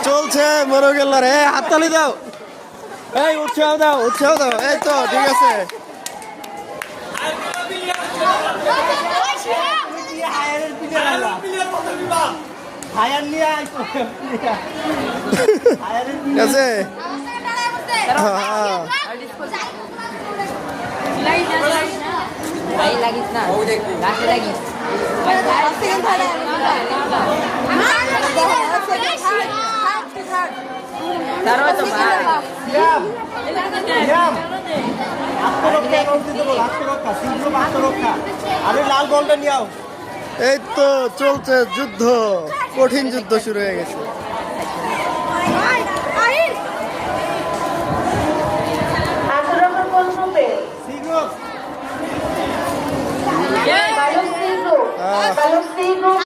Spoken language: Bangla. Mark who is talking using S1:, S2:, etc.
S1: চলছে মোরগেল্লার হাততালি দাও, এই উৎসাহ দাও, উৎসাহ দাও। এই তো ঠিক আছে। আছে
S2: লাগিস না গাছে লাগিস
S3: লাল বলটা নিয়ে আও।
S1: এই তো চলছে যুদ্ধ, কঠিন যুদ্ধ শুরু হয়ে গেছে।
S3: শীঘ্র